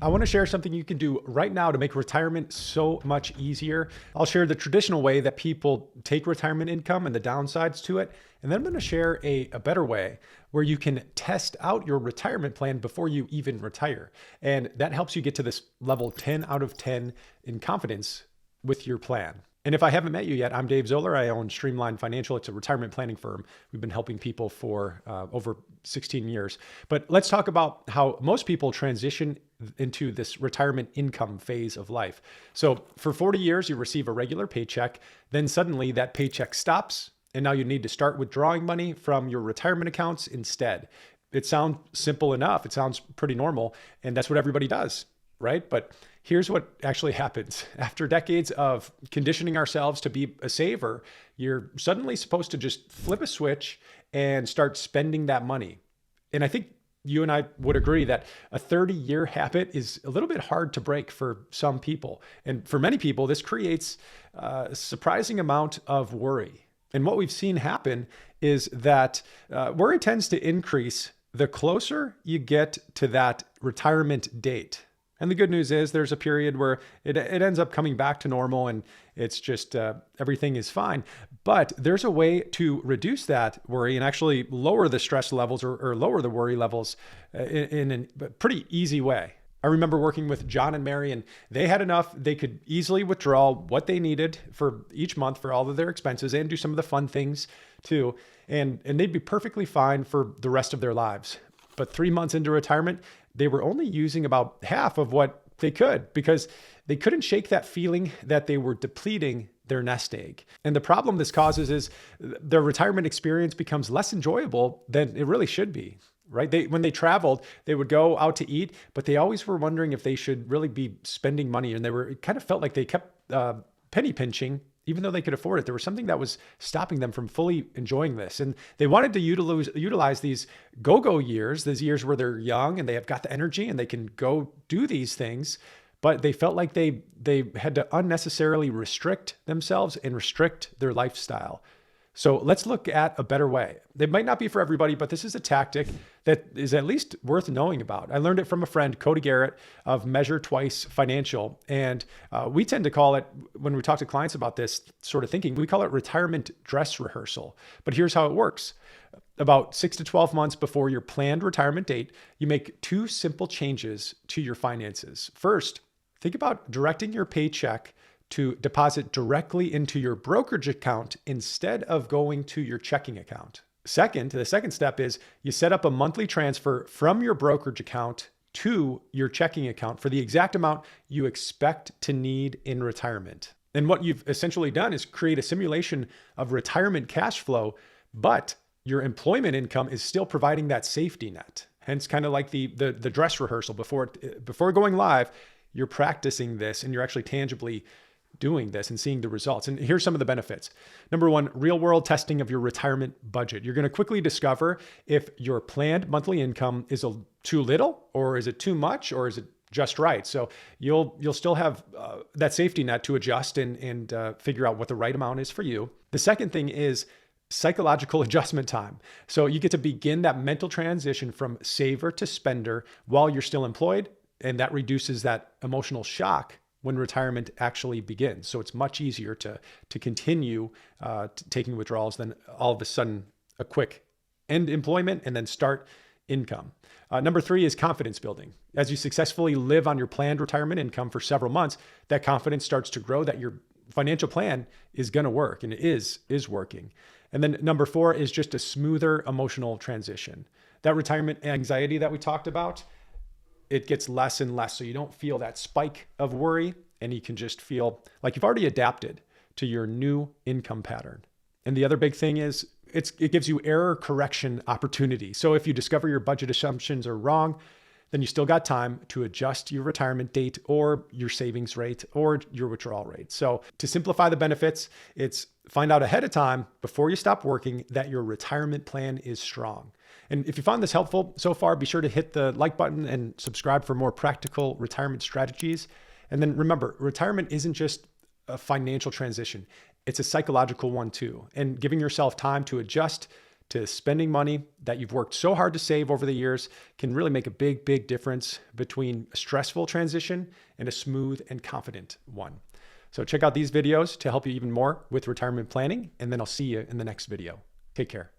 I want to share something you can do right now to make retirement so much easier. I'll share the traditional way that people take retirement income and the downsides to it. And then I'm going to share a better way where you can test out your retirement plan before you even retire. And that helps you get to this level 10 out of 10 in confidence with your plan. And if I haven't met you yet, I'm Dave Zoller. I own Streamline Financial. It's a retirement planning firm. We've been helping people for over 16 years. But let's talk about how most people transition into this retirement income phase of life. So for 40 years, you receive a regular paycheck. Then suddenly that paycheck stops. And now you need to start withdrawing money from your retirement accounts instead. It sounds simple enough. It sounds pretty normal. And that's what everybody does, right? But here's what actually happens. After decades of conditioning ourselves to be a saver, you're suddenly supposed to just flip a switch and start spending that money. And I think you and I would agree that a 30-year habit is a little bit hard to break for some people. And for many people, this creates a surprising amount of worry. And what we've seen happen is that worry tends to increase the closer you get to that retirement date. And the good news is there's a period where it ends up coming back to normal and it's just everything is fine. But there's a way to reduce that worry and actually lower the stress levels or lower the worry levels in a pretty easy way. I remember working with John and Mary, and they had enough. They could easily withdraw what they needed for each month for all of their expenses and do some of the fun things too. And they'd be perfectly fine for the rest of their lives. But 3 months into retirement, they were only using about half of what they could because they couldn't shake that feeling that they were depleting their nest egg. And the problem this causes is their retirement experience becomes less enjoyable than it really should be, right? When they traveled, they would go out to eat, but they always were wondering if they should really be spending money. And it kind of felt like they kept penny pinching. Even though they could afford it, there was something that was stopping them from fully enjoying this. And they wanted to utilize these go-go years, these years where they're young and they have got the energy and they can go do these things. But they felt like they had to unnecessarily restrict themselves and restrict their lifestyle. So let's look at a better way. It might not be for everybody, but this is a tactic that is at least worth knowing about. I learned it from a friend, Cody Garrett of Measure Twice Financial. And we tend to call it, when we talk to clients about this sort of thinking, we call it retirement dress rehearsal. But here's how it works. About 6 to 12 months before your planned retirement date, you make 2 simple changes to your finances. First, think about directing your paycheck to deposit directly into your brokerage account instead of going to your checking account. Second, the second step is you set up a monthly transfer from your brokerage account to your checking account for the exact amount you expect to need in retirement. And what you've essentially done is create a simulation of retirement cash flow, but your employment income is still providing that safety net. Hence, kind of like the dress rehearsal before going live, you're practicing this and you're actually tangibly doing this and seeing the results. And here's some of the benefits. Number one, real world testing of your retirement budget. You're going to quickly discover if your planned monthly income is too little, or is it too much, or is it just right? So you'll still have that safety net to adjust and figure out what the right amount is for you. The second thing is psychological adjustment time. So you get to begin that mental transition from saver to spender while you're still employed. And that reduces that emotional shock when retirement actually begins. So it's much easier to continue taking withdrawals than all of a sudden a quick end employment and then start income. Number 3 is confidence building. As you successfully live on your planned retirement income for several months, that confidence starts to grow that your financial plan is going to work, and it is working. And then number 4 is just a smoother emotional transition. That retirement anxiety that we talked about, it gets less and less. So you don't feel that spike of worry, and you can just feel like you've already adapted to your new income pattern. And the other big thing is it gives you error correction opportunity. So if you discover your budget assumptions are wrong, then you still got time to adjust your retirement date or your savings rate or your withdrawal rate. So to simplify the benefits, it's find out ahead of time before you stop working that your retirement plan is strong. And if you found this helpful so far, be sure to hit the like button and subscribe for more practical retirement strategies. And then remember, retirement isn't just a financial transition. It's a psychological one too. And giving yourself time to adjust to spending money that you've worked so hard to save over the years can really make a big, big difference between a stressful transition and a smooth and confident one. So check out these videos to help you even more with retirement planning, and then I'll see you in the next video. Take care.